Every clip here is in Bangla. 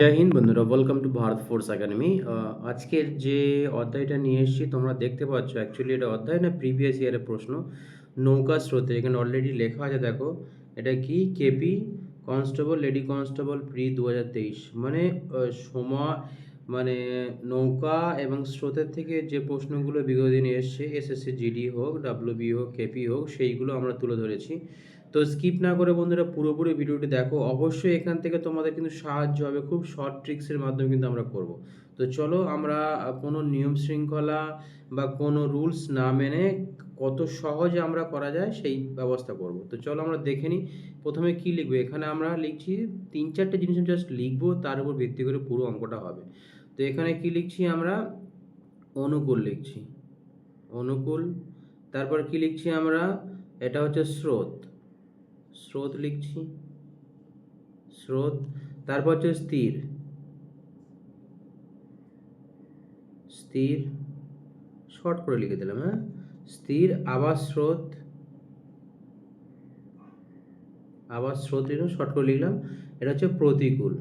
জয় হিন্দ বন্ধুরা, welcome to Bharat force academy. আজকের যে অধ্যায়টা নিয়ে এসেছি তোমরা দেখতে পাচ্ছ, অ্যাকচুয়ালি এটা অধ্যায় না, প্রিভিয়াস ইয়ারের প্রশ্ন। নৌকা স্রোতে এখানে অলরেডি লেখা আছে, দেখো এটা কি, KP constable lady constable pre 2023, মানে সময়, মানে নৌকা এবং স্রোতের থেকে যে প্রশ্নগুলো বিগত দিনে এসছে, এসএসসি জিডি হোক, ডাব্লিউবি হোক, কেপি হোক, সেইগুলো আমরা তুলে ধরেছি। তো স্কিপ না করে বন্ধুরা পুরোপুরি ভিডিওটি দেখো, অবশ্যই এখান থেকে তোমাদের কিন্তু সাহায্য হবে, খুব শর্ট ট্রিক্সের মাধ্যমে কিন্তু আমরা করব। তো চলো আমরা কোনো নিয়ম শৃঙ্খলা বা কোনো রুলস না মেনে কত সহজে আমরা করা যায় সেই ব্যবস্থা করব। তো চলো আমরা দেখে নিই। প্রথমে কি লিখবো, এখানে আমরা লিখছি 3-4টে জিনিস জাস্ট লিখবো, তার উপর ভিত্তি করে পুরো অঙ্কটা হবে। তো এখানে কি লিখছি আমরা, অনুকূল লিখছি, অনুকূল। তারপর কি লিখছি আমরা, এটা হচ্ছে স্রোত, স্রোত লিখছি, স্রোত। তারপর হচ্ছে স্থির, স্থির, শর্ট করে লিখে দিলাম, হ্যাঁ, স্থির। আবার স্রোত, আবার স্রোত লিখলাম, শর্ট করে লিখলাম। এটা হচ্ছে প্রতিকূল,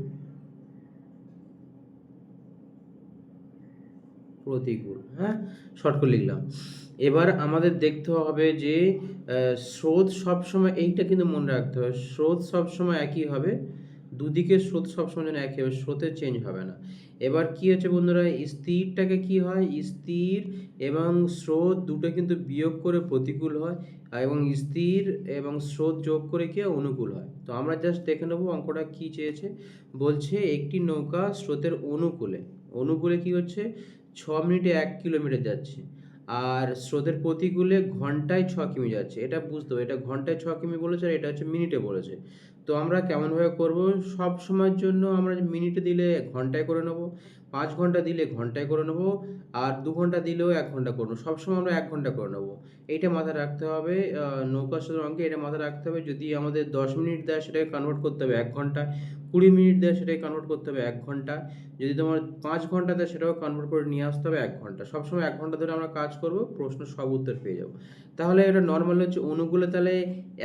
প্রতিকূল, হ্যাঁ, শর্ট করে লিখলাম। এবার আমাদের দেখতে হবে যে স্রোত সবসময়, এইটা কিন্তু মনে রাখতে হবে, স্রোত সবসময় একই হবে, দুদিকে স্রোত সবসময় যেন একই হবে, স্রোতের চেঞ্জ হবে না। এবার কি হচ্ছে বন্ধুরা, স্থিরটাকে কি হয়, স্থির এবং স্রোত দুটো কিন্তু বিয়োগ করে প্রতিকূল হয়, এবং স্থির এবং স্রোত যোগ করে কি হয়, অনুকূল হয়। তো আমরা জাস্ট দেখে নেবো অঙ্কটা কি চেয়েছে। বলছে একটি নৌকা স্রোতের অনুকূলে, অনুকূলে কি হচ্ছে, 6 মিনিটে 1 কিলোমিটার যাচ্ছে, আর স্রোতের প্রতিকূলে ঘন্টায় 6 কিমি যাচ্ছে। এটা বুঝতে হবে, এটা ঘন্টায় 6 কিমি বলেছে আর এটা হচ্ছে মিনিটে বলেছে। তো আমরা কেমনভাবে করব, সব সময়ের জন্য আমরা মিনিটে দিলে ঘন্টায় করে নেব, 5 ঘন্টা দিলে ঘন্টায় করে নেব, আর 2 ঘন্টা দিলেও 1 ঘন্টা করবো, সবসময় আমরা 1 ঘন্টা করে নেব। এইটা মাথায় রাখতে হবে। নৌকা স্রোতের অঙ্কে এটা মাথায় রাখতে হবে, যদি আমাদের 10 মিনিট দেয় সেটাকে কনভার্ট করতে হবে 1 ঘন্টায়, 20 মিনিট দেয় সেটাকে কনভার্ট করতে হবে 1 ঘন্টা, যদি তোমার 5 ঘন্টা দেয় সেটাও কনভার্ট করে নিয়ে আসতে হবে 1 ঘন্টা। সবসময় 1 ঘন্টা ধরে আমরা কাজ করব, প্রশ্ন সব উত্তর পেয়ে যাবো। তাহলে এটা নর্মাল হচ্ছে, অনুকূলে তাহলে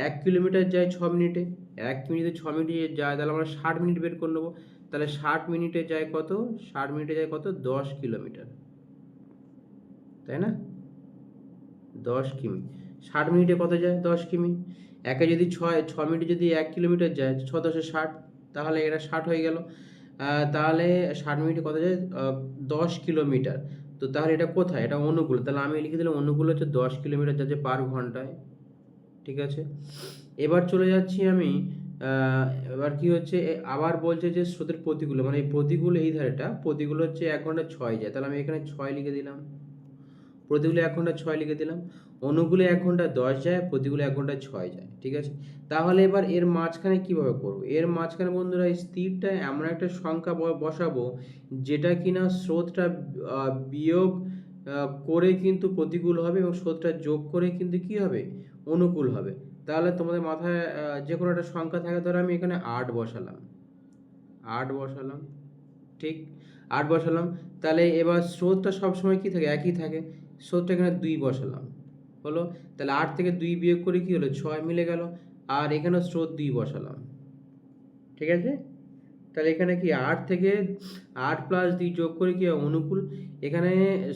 1 কিলোমিটার যায় 6 মিনিটে, 1 মিনিটে 6 মিনিটে যায়, তাহলে আমরা 60 মিনিট বের করে নেবো। তাহলে 60 মিনিটে যায় কত, 60 মিনিটে যায় কত, 10 কিলোমিটার, তাই না, 10 কিমি। 60 মিনিটে কত যায়, 10 কিমি। একে যদি 6 মিনিটে যদি 1 কিলোমিটার যায়, 6×10=60, তাহলে এটা 60 হয়ে গেল। তাহলে 60 মিনিটে কত যায়, 10 কিলোমিটার। তো তাহলে এটা কোথায়, এটা অনুকূল, তাহলে আমি লিখে দিলাম অনুকূল হচ্ছে 10 কিলোমিটার যাচ্ছে পার ঘন্টায়। ঠিক আছে, এবার চলে যাচ্ছি আমি। আহ, এবার কি হচ্ছে, আবার বলছে যে স্রোতের প্রতিকূলে, মানে এই প্রতিকূল, এই ধারেটা প্রতিকূল হচ্ছে 1 ঘন্টা 6 যায়, তাহলে আমি এখানে 6 লিখে দিলাম, প্রতিকূলে 1 ঘন্টা 6 লিখে দিলাম। অনুকূলে 1 ঘন্টা 10 যায়, প্রতিকূলে 1 ঘন্টা 6 যায়। ঠিক আছে, তাহলে এবার এর মাঝখানে কিভাবে করব, এর মাঝখানে বন্ধুরা এই স্থিরটা এমন একটা সংখ্যা বসাবো যেটা কিনা স্রোতটা বিয়োগ করে কিন্তু প্রতিকূল হবে, এবং স্রোতটা যোগ করে কিন্তু কি হবে, অনুকূল হবে। তাহলে তোমাদের মাথায় যে কোনো একটা সংখ্যা থাকে, ধরো আমি এখানে 8 বসালাম, 8 বসালাম, ঠিক, 8 বসালাম। তাহলে এবার স্রোতটা সবসময় কি থাকে, একই থাকে, স্রোতটা এখানে 2 বসালাম, হলো। তাহলে 8 থেকে 2 বিয়োগ করে কি হলো, 6 মিলে গেল। আর এখানে স্রোত 2 বসালাম, ঠিক আছে। তাহলে এখানে কি 8 থেকে 8 প্লাস 2 যোগ করে কি হয়, অনুকূল। এখানে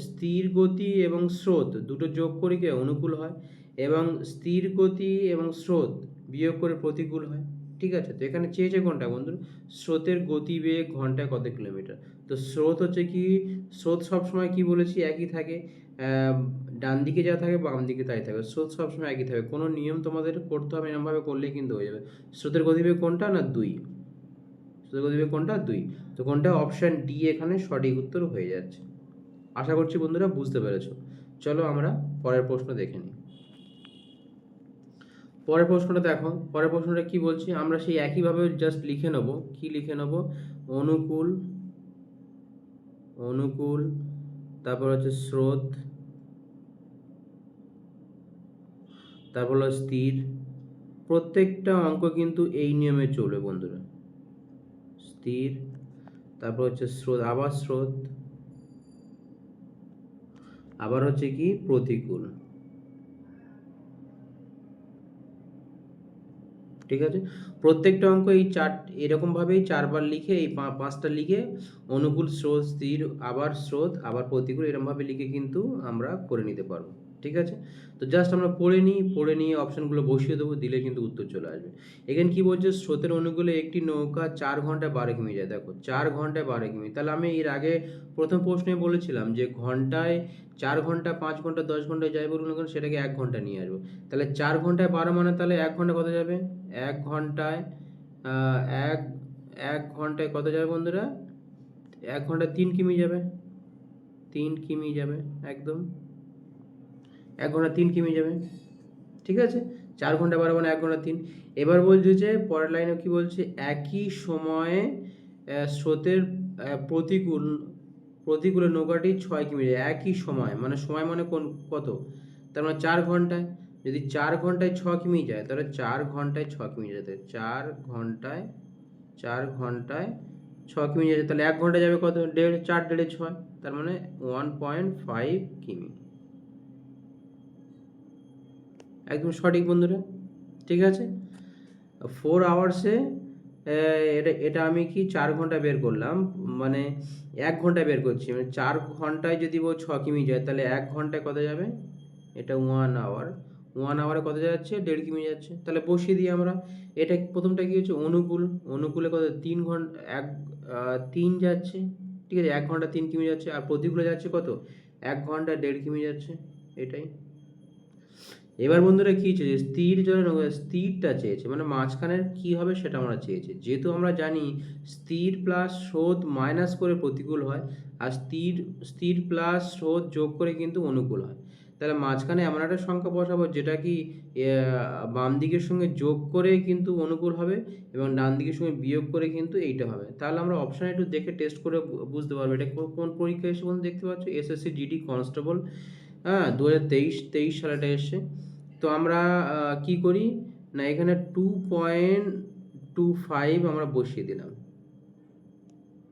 স্থির গতি এবং স্রোত দুটো যোগ করে কি হয়, অনুকূল হয়, এবং স্থির গতি এবং স্রোত বিয়োগ করে প্রতিকূল হয়। ঠিক আছে, তো এখানে চেয়েছে কোনটা বন্ধু, স্রোতের গতিবেগ ঘন্টায় কত কিলোমিটার। তো স্রোত হচ্ছে কি, স্রোত সবসময় কি বলেছি, একই থাকে, ডান দিকে যা থাকে বাম দিকে তাই থাকে, স্রোত সবসময় একই থাকে, কোনো নিয়ম তোমাদের করতে হবে, এরকমভাবে করলেই কিন্তু হয়ে যাবে। স্রোতের গতিবেগ কোনটা না, 2, সুযোগ দিবে কোনটা, 2। তো কোনটা, অপশান ডি এখানে সঠিক উত্তর হয়ে যাচ্ছে। আশা করছি বন্ধুরা বুঝতে পেরেছো। চলো আমরা পরের প্রশ্ন দেখে নিই। পরের প্রশ্নটা দেখো, পরের প্রশ্নটা কি বলছি, আমরা সেই একইভাবে জাস্ট লিখে নেব, কি লিখে নেব, অনুকূল, অনুকূল, তারপর হচ্ছে স্রোত, তারপর হলো স্থির। প্রত্যেকটা অঙ্ক কিন্তু এই নিয়মে চলবে বন্ধুরা, স্থির, তারপর হচ্ছে স্রোত, আবার স্রোত, আবার হচ্ছে কি প্রতিকূল। ঠিক আছে, প্রত্যেকটা অঙ্ক এই এরকমভাবেই 4বার লিখে এই 5টা লিখে অনুকূল, স্রোত, স্থির, আবার স্রোত, আবার প্রতিকূল, এরকমভাবে লিখে কিন্তু আমরা করে নিতে পারবো। ঠিক আছে, তো জাস্ট আমরা পড়ে নিয়ে অপশানগুলো বসিয়ে দেবো, দিলে কিন্তু উত্তর চলে আসবে। এখানে কি বলছে, স্রোতের অনুকূলে একটি নৌকা 4 ঘন্টায় 12 কিমি যায়। দেখো 4 ঘন্টায় 12 কিমি, তাহলে আমি এর আগে প্রথম প্রশ্নে বলেছিলাম যে ঘন্টায় 4 ঘন্টা, 5 ঘন্টা, 10 ঘন্টায় যাই বলুন না কেন, সেটাকে 1 ঘন্টা নিয়ে আসবো। তাহলে 4 ঘন্টায় 12 মানে তাহলে 1 ঘন্টা কত যাবে? 1 ঘন্টায় এক 1 ঘন্টায় কত যাবে বন্ধুরা? 1 ঘন্টায় 3 কিমি যাবে, 3 কিমি যাবে একদম, 1 ঘন্টা 3 কিমি যাবে। ঠিক আছে, 4 ঘন্টা 12 মানে 1 ঘন্টা 3। এবার বলছে যে পরের লাইনে কি বলছে, একই সময়ে স্রোতের প্রতিকূলে নৌকাটি 6 কিমি যায়। একই সময় মানে সময় মানে কত? তার মানে 4 ঘন্টায়, যদি 4 ঘন্টায় 6 কিমি যায় তাহলে 4 ঘন্টায় 6 কিমি যেতে, 4 ঘন্টায় 6 কিমি যেতে, তাহলে 1 ঘন্টা যাবে কত? 4 দেড়ে 6, তার মানে 1.5 কিমি। একদম সঠিক বন্ধুরা। ঠিক আছে, 4 আওয়ার্সে এটা আমি কি 4 ঘন্টা বের করলাম, মানে 1 ঘন্টায় বের করছি, মানে 4 ঘন্টায় যদি 6 কিমি যায় তাহলে 1 ঘন্টায় কত যাবে? এটা 1 আওয়ার, 1 আওয়ারে কত যাচ্ছে? 1.5 কিমি যাচ্ছে। তাহলে বসিয়ে দিই আমরা। এটা প্রথমটা কি হচ্ছে, অনুকূলে কত? 3 ঘন্টা 3 যাচ্ছে। ঠিক আছে, 1 ঘন্টা 3 কিমি যাচ্ছে, আর প্রতিকূলে যাচ্ছে কত? 1 ঘন্টা 1.5 কিমি যাচ্ছে। এটাই। এবার বন্ধুরা কি চেয়েছে, স্থির জলে নৌকা, স্থিরটা চেয়েছে, মানে মাঝখানের কি হবে সেটা আমরা চেয়েছি। যেহেতু আমরা জানি স্থির প্লাস স্রোত মাইনাস করে প্রতিকূল হয়, আর স্থির প্লাস স্রোত যোগ করে কিন্তু অনুকূল হয়, তাহলে মাঝখানে এমন একটা সংখ্যা বসাবো যেটা কি বাম দিকের সঙ্গে যোগ করে কিন্তু অনুকূল হবে, এবং ডান দিকের সঙ্গে বিয়োগ করে কিন্তু এইটা হবে। তাহলে আমরা অপশান একটু দেখে টেস্ট করে বুঝতে পারবো এটা কোন পরীক্ষায় এসে বন্ধু দেখতে পাচ্ছ, এসএসসি জিডি কনস্টেবল, হ্যাঁ 2023 সালে এটা এসছে। তো আমরা কি করি না, এখানে 2.25 আমরা বসিয়ে দিলাম।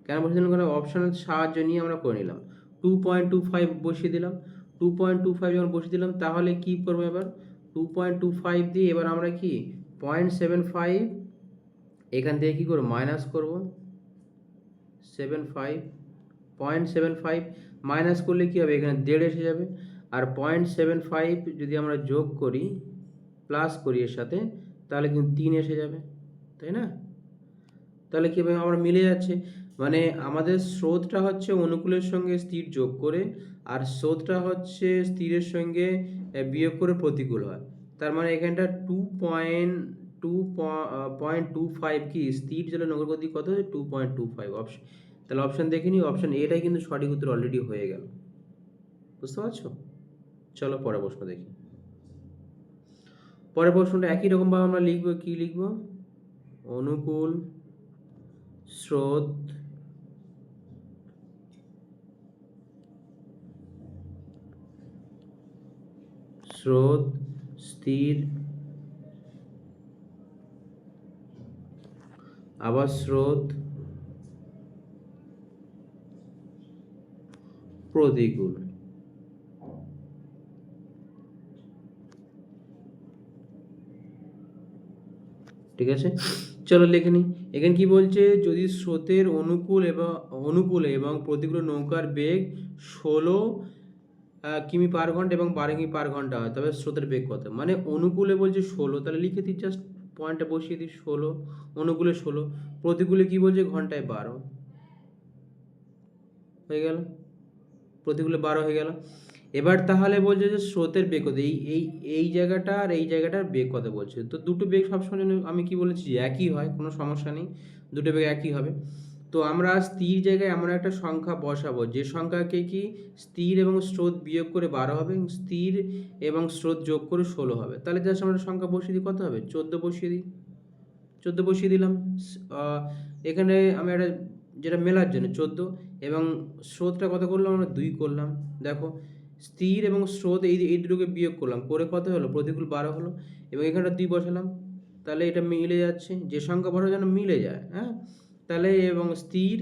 কেন বসিয়ে দিলাম? কারণ অপশনের সাহায্য নিয়ে আমরা করে নিলাম। 2.25 বসিয়ে দিলাম। 2.25 যখন বসিয়ে দিলাম তাহলে কি করবো এবার, 2.25 দিয়ে এবার আমরা কি 0.75 এখান থেকে কি করবো, মাইনাস করবো 0.75 মাইনাস করলে কি হবে, এখানে 1.5 এসে যাবে, আর 0.75 যদি আমরা যোগ করি প্লাস করি এর সাথে, তাহলে কিন্তু 3 এসে যাবে, তাই না? তাহলে কি হবে, আমরা মিলে যাচ্ছে, মানে আমাদের স্রোতটা হচ্ছে অনুকূলের সঙ্গে স্থির যোগ করে, আর স্রোতটা হচ্ছে স্থিরের সঙ্গে বিয়োগ করে প্রতিকূল হয়। তার মানে এখানটা 2.25 কি স্থির জলে নৌকার গতি কত? 2.25 অপশন। তাহলে অপশন দেখে নিই, অপশন এটাই কিন্তু সঠিক উত্তর অলরেডি হয়ে গেল। বুঝতে পারছো? চলো পরের প্রশ্ন দেখি। পরের প্রশ্নটা একই রকমভাবে আমরা লিখবো, কি লিখবো, অনুকূল, স্রোত, স্থির, আবার স্রোত, প্রতিকূল। ঠিক আছে, চলো লিখে নিই। এখানে কি বলছে, যদি স্রোতের অনুকূলে এবং প্রতিকূলে নৌকার বেগ 16 কিমি পার ঘন্টা এবং 12 কিমি পার ঘন্টা হয়, তবে স্রোতের বেগ কত? মানে অনুকূলে বলছে 16, তাহলে লিখে দিই, জাস্ট পয়েন্টটা বসিয়ে দিই 16, অনুকূলে 16, প্রতিকূলে কি বলছে ঘন্টায় 12 হয়ে গেল, প্রতিকূলে 12 হয়ে গেল। এবার তাহলে বলছে যে স্রোতের বেগ কত, এই জায়গাটা আর এই জায়গাটার বেগ কত বলছে। তো দুটো বেগ সবসময় আমি কি বলেছি, একই হয়, কোনো সমস্যা নেই, দুটো বেগ একই হবে। তো আমরা স্থির জায়গায় এমন একটা সংখ্যা বসাবো যে সংখ্যাকে কি স্থির এবং স্রোত বিয়োগ করে 12 হবে, এবং স্থির এবং স্রোত যোগ করে 16 হবে। তাহলে জাস্ট আমরা সংখ্যা বসিয়ে দিই, কত হবে, 14 বসিয়ে দিই, 14 বসিয়ে দিলাম। এখানে আমি একটা যেটা মেলার জন্য 14, এবং স্রোতটা কত করলাম আমরা, 2 করলাম। দেখো স্থির এবং স্রোত এই দুটোকে বিয়োগ করলাম, করে কত হলো, প্রতিকূল 12 হলো, এবং এখানটা 2 বসালাম, তাহলে এটা মিলে যাচ্ছে, যে সংখ্যা বড় যেন মিলে যায়, হ্যাঁ। তাহলে এবং স্থির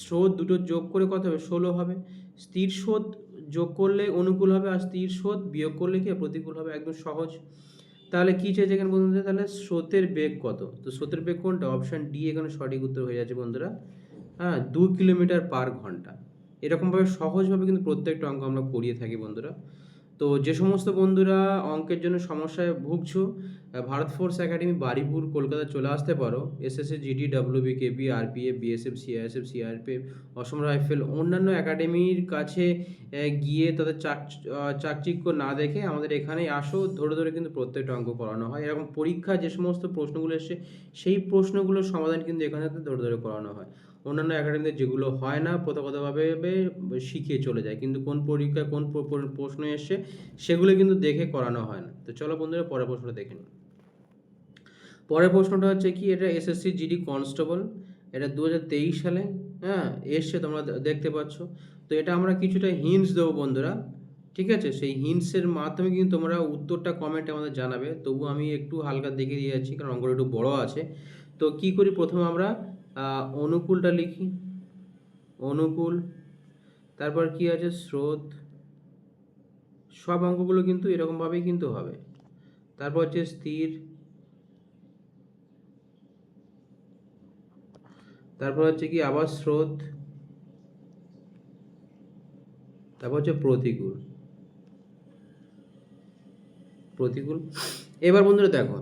স্রোত দুটো যোগ করে কত হবে, 16 হবে। স্থির স্রোত যোগ করলে অনুকূল হবে, আর স্থির স্রোত বিয়োগ করলে কি প্রতিকূল হবে, একদম সহজ। তাহলে কি চাইছে এখানে বন্ধুরা, তাহলে স্রোতের বেগ কত? তো স্রোতের বেগ কোনটা? অপশান ডি এখানে সঠিক উত্তর হয়ে যাচ্ছে বন্ধুরা। হ্যাঁ, 2 কিলোমিটার/ঘন্টা। এরকমভাবে সহজভাবে কিন্তু প্রত্যেকটা অঙ্ক আমরা করিয়ে থাকি বন্ধুরা। তো যে সমস্ত বন্ধুরা অঙ্কের জন্য সমস্যায় ভুগছো, ভারত ফোর্স একাডেমি বারুইপুর কলকাতা চলে আসতে পারো। SSC, GD, WBKP, RPF, BSF, CISF, CRPF, Assam rifle, অন্যান্য একাডেমির কাছে গিয়ে তাদের চাকচিক্য না দেখে আমাদের এখানেই আসো। ধরে ধরে কিন্তু প্রত্যেকটা অঙ্ক করানো হয়। এরকম পরীক্ষায় যে সমস্ত প্রশ্নগুলো এসে সেই প্রশ্নগুলোর সমাধান কিন্তু এখানে ধরে ধরে করানো হয়। অন্যান্য একাডেমিতে যেগুলো হয় না, প্রথাগতভাবে শিখিয়ে চলে যায়, কিন্তু কোন পরীক্ষায় কোন প্রশ্ন এসে সেগুলো কিন্তু দেখে করানো হয় না। তো চলো বন্ধুরা পরের প্রশ্নটা দেখে নিই। পরের প্রশ্নটা হচ্ছে কি, এটা এসএসসি জিডি কনস্টেবল, এটা 2023 সালে এসছে, তোমরা দেখতে পাচ্ছ। তো এটা আমরা কিছুটা হিন্টস দেবো বন্ধুরা, ঠিক আছে? সেই হিন্টসের মাধ্যমে কিন্তু তোমরা উত্তরটা কমেন্টে আমাদের জানাবে। তবু আমি একটু হালকা দেখে দিয়ে যাচ্ছি কারণ অঙ্কটা একটু বড় আছে। তো কি করি, প্রথমে আমরা অনুকূলটা লিখি, অনুকূল, তারপর কি আছে স্রোত, সব অঙ্কগুলো কিন্তু এরকমভাবেই কিন্তু হবে। তারপর হচ্ছে স্থির, তারপর হচ্ছে কি আবার স্রোত, তারপর হচ্ছে প্রতিকূল, প্রতিকূল। এবার বন্ধুরা দেখো,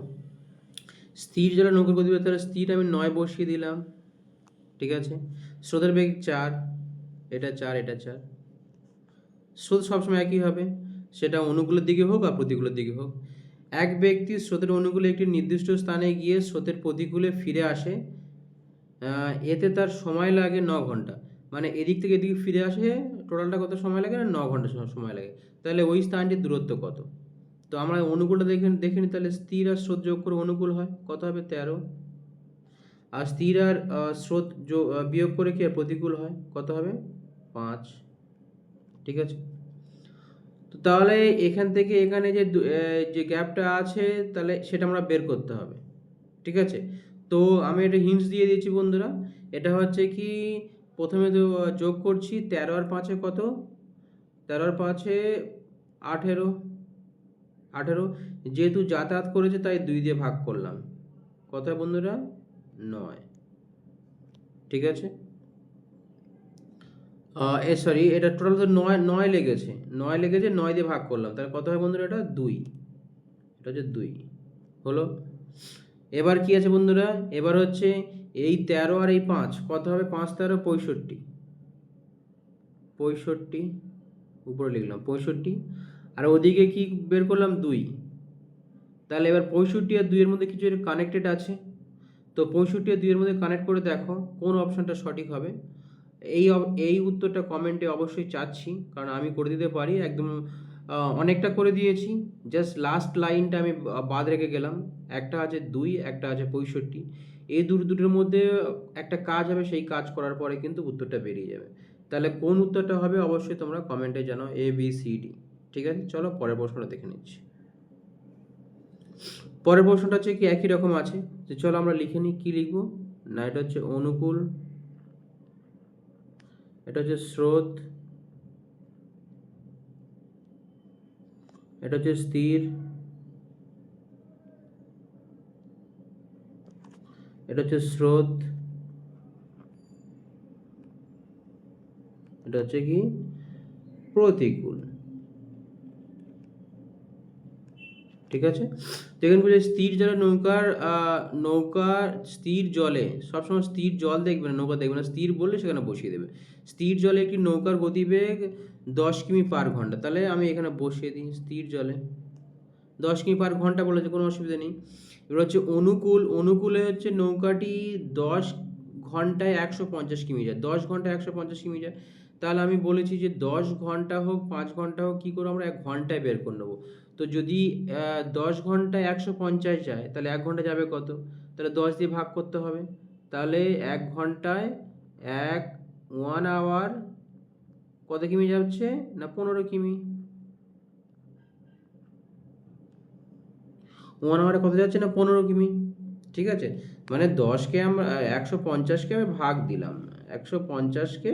স্থির জলে নৌকার গতিবেগ, তাহলে স্থির আমি 9 বসিয়ে দিলাম, ঠিক আছে? স্রোতের বেগ 4, এটা 4, এটা 4। স্রোত সবসময় একই হবে, সেটা অনুকূলের দিকে হোক আর প্রতিকূলের দিকে হোক। এক ব্যক্তি স্রোতের অনুকূলে একটি নির্দিষ্ট স্থানে গিয়ে স্রোতের প্রতিকূলে ফিরে আসে, এতে তার সময় লাগে 9 ঘন্টা। মানে এদিক থেকে এদিকে ফিরে আসে, টোটালটা কত সময় লাগে না, 9 ঘন্টা সময় লাগে। তাহলে ওই স্থানটির দূরত্ব কত? তো আমরা অনুকূলটা দেখে নিই, তাহলে স্থির আর স্রোত যোগ করে অনুকূল হয়, কত হবে? 13। আর স্থির আর স্রোত বিয়োগ করে কি আর প্রতিকূল হয়, কত হবে? 5, ঠিক আছে? তো তাহলে এখান থেকে এখানে যে গ্যাপটা আছে, তাহলে সেটা আমরা বের করতে হবে, ঠিক আছে? তো আমি এটা হিন্টস দিয়ে দিয়েছি বন্ধুরা। এটা হচ্ছে কি, প্রথমে তো যোগ করছি, 13 আর 5-এ কত? 13 আর 5-এ 18, 18। যেহেতু যাতায়াত করেছে তাই 2 দিয়ে ভাগ করলাম, কত হয় বন্ধুরা? 9, ঠিক আছে? সরি, এটা টোটাল তো 9 লেগেছে, 9 লেগেছে, 9 দিয়ে ভাগ করলাম, তাহলে কত হয় বন্ধুরা? এটা 2, এটা হচ্ছে 2 হলো। এবার কি আছে বন্ধুরা, এবার হচ্ছে এই 13 আর এই 5 কত হবে? 5 13 65, 65 উপরে লিখলাম 65, আর ওদিকে কি বের করলাম? 2। তাহলে এবার 65 আর 2 এর মধ্যে কিছু কানেক্টেড আছে। তো 65 আর 2 এর মধ্যে কানেক্ট করে দেখো কোন অপশনটা সঠিক হবে। এই উত্তরটা কমেন্টে অবশ্যই চাচ্ছি, কারণ আমি করে দিতে পারি একদম। অনেকটা করে দিয়েছি, জাস্ট লাস্ট লাইনটা আমি বাদ রেখে গেলাম। একটা আছে 2, একটা আছে 65। এই দুটোর মধ্যে একটা কাজ হবে, সেই কাজ করার পরে কিন্তু উত্তরটা বেরিয়ে যাবে। তাহলে কোন উত্তরটা হবে অবশ্যই তোমরা কমেন্টে জানাও, ABCD, ঠিক আছে? চলো পরের প্রশ্নটা দেখে নিচ্ছি। পরের প্রশ্নটা হচ্ছে কি একই রকম আছে, যে চলো আমরা লিখে নিই। কি লিখবো না, এটা হচ্ছে অনুকূল, এটা হচ্ছে স্রোত, এটা হচ্ছে স্থির, এটা হচ্ছে স্রোত, এটা হচ্ছে কি প্রতিকূল, ঠিক আছে? দেখেন বলে স্থির জলে নৌকা স্থির জলে, সবসময় স্থির জল দেখবে না, নৌকা দেখবে না, স্থির বললে সেখানে বসিয়ে দেবে। স্থির জলে একটি নৌকার গতিবেগ 10 কিমি/ঘন্টা, তাহলে আমি এখানে বসিয়ে দিই স্থির জলে 10 কিমি/ঘন্টা বলেছে, কোনো অসুবিধা নেই। এবার হচ্ছে অনুকূল, অনুকূলে হচ্ছে নৌকাটি 10 ঘন্টায় 150 কিমি যায়, 10 ঘন্টায় 150 কিমি যায়। তাহলে আমি বলেছি যে 10 ঘন্টা হোক 5 ঘন্টা হোক, কী করে আমরা 1 ঘন্টায় বের করে নেবো। তো যদি 10 ঘন্টায় 150 যায়, তাহলে 1 ঘন্টা যাবে কত? তাহলে 10 দিয়ে ভাগ করতে হবে। তাহলে 1 ঘন্টায় 1 আওয়ার কত কিমি যাচ্ছে না, 15 কিমি। 1 আওয়ারে কত যাচ্ছে না, 15 কিমি, ঠিক আছে? মানে 10কে আমরা 150কে আমি ভাগ দিলাম, 150কে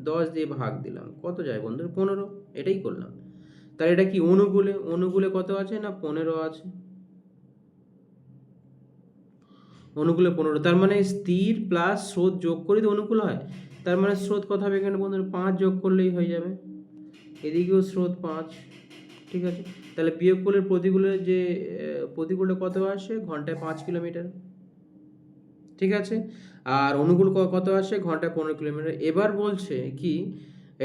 10 দিয়ে ভাগ দিলাম, কত যায় বন্ধু? 15, এটাই করলাম। তাহলে এটা কি অনুকূলে, অনুকূলে কত আছে না 15 আছে, অনুকূলে 15, তার মানে স্থির প্লাস স্রোত যোগ করে তো অনুকূল হয়। তার মানে স্রোত কত হবে এখানে বন্ধুরা? 5 যোগ করলেই হয়ে যাবে। এদিকেও স্রোত 5, ঠিক আছে। তাহলে বিয়োগ করলে প্রতিকূলের যে প্রতিকূলে কত আসে? ঘন্টায় 5 কিলোমিটার, ঠিক আছে। আর অনুকূল কত আসে? ঘন্টায় 15 কিলোমিটার। এবার বলছে কি,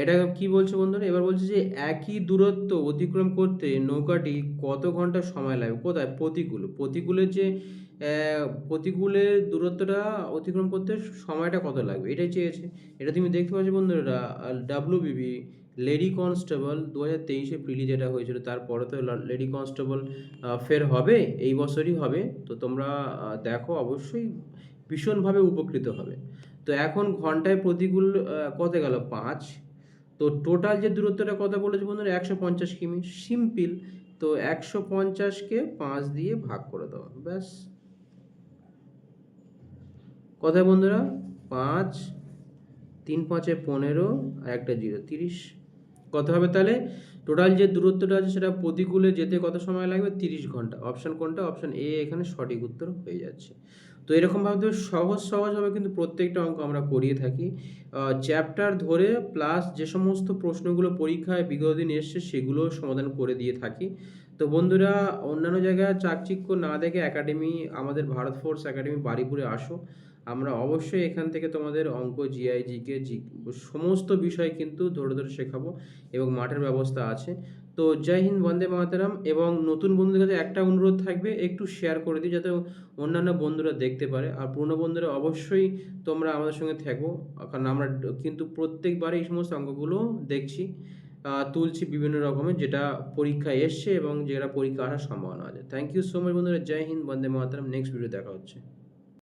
এটা কি বলছে বন্ধুরা? এবার বলছে যে একই দূরত্ব অতিক্রম করতে নৌকাটি কত ঘন্টা সময় লাগবে? কোথায়? প্রতিকূল। প্রতিকূলের যে প্রতিকূলের দূরত্বটা অতিক্রম করতে সময়টা কত লাগবে এটাই চেয়েছে। এটা তুমি দেখতে পাচ্ছ বন্ধুরা, ডাব্লিউবিবি লেডি কনস্টেবল 2023 প্রিলি যেটা হয়েছিল, তারপরে তো লেডি কনস্টেবল ফের হবে, এই বছরই হবে। তো তোমরা দেখো, অবশ্যই ভীষণভাবে উপকৃত হবে। তো এখন ঘন্টায় প্রতিকূল কত গেল? 5। তো টোটাল যে দূরত্বটা কত বলেছে বন্ধুরা? 150 কিমি। সিম্পল। তো 150কে 5 দিয়ে ভাগ করে দাও, ব্যাস। কথা বন্ধুরা, 5, 3 5 15 আর একটা 0, 30। কত হবে তাহলে? টোটাল যে দূরত্বটা আছে সেটা প্রতিকূলে যেতে কত সময় লাগবে? 30 ঘন্টা। অপশন কোনটা? অপশন এ এখানে সঠিক উত্তর হয়ে যাচ্ছে। তো এরকমভাবে সহজভাবে কিন্তু প্রত্যেকটা অঙ্ক আমরা করিয়ে থাকি। চ্যাপ্টার ধরে প্লাস যে সমস্ত প্রশ্নগুলো পরীক্ষায় বিগত দিন এসছে সেগুলো সমাধান করে দিয়ে থাকি। তো বন্ধুরা, অন্যান্য জায়গায় চাকচিক্য না দেখে একাডেমি, আমাদের ভারত ফোর্স একাডেমি বারুইপুরে আসো। আমরা অবশ্যই এখান থেকে তোমাদের অঙ্ক, জিআই, জিকে, সমস্ত বিষয় কিন্তু ধরে ধরে শেখাবো এবং মাঠের ব্যবস্থা আছে। তো জয় হিন্দ, বন্দে মাতরম। এবং নতুন বন্ধুদের কাছে একটা অনুরোধ থাকবে, একটু শেয়ার করে দিই যাতে অন্যান্য বন্ধুরা দেখতে পারে। আর পুরনো বন্ধুরা অবশ্যই তোমরা আমাদের সঙ্গে থাকো, কারণ আমরা কিন্তু প্রত্যেকবারে এই সমস্ত অঙ্কগুলো দেখছি, তুলছি বিভিন্ন রকমের, যেটা পরীক্ষায় এসছে এবং যেটা পরীক্ষা আসার সম্ভাবনা আছে। থ্যাংক ইউ সো মাচ বন্ধুরা। জয় হিন্দ, বন্দে মাতরম। নেক্সট ভিডিও দেখা হচ্ছে।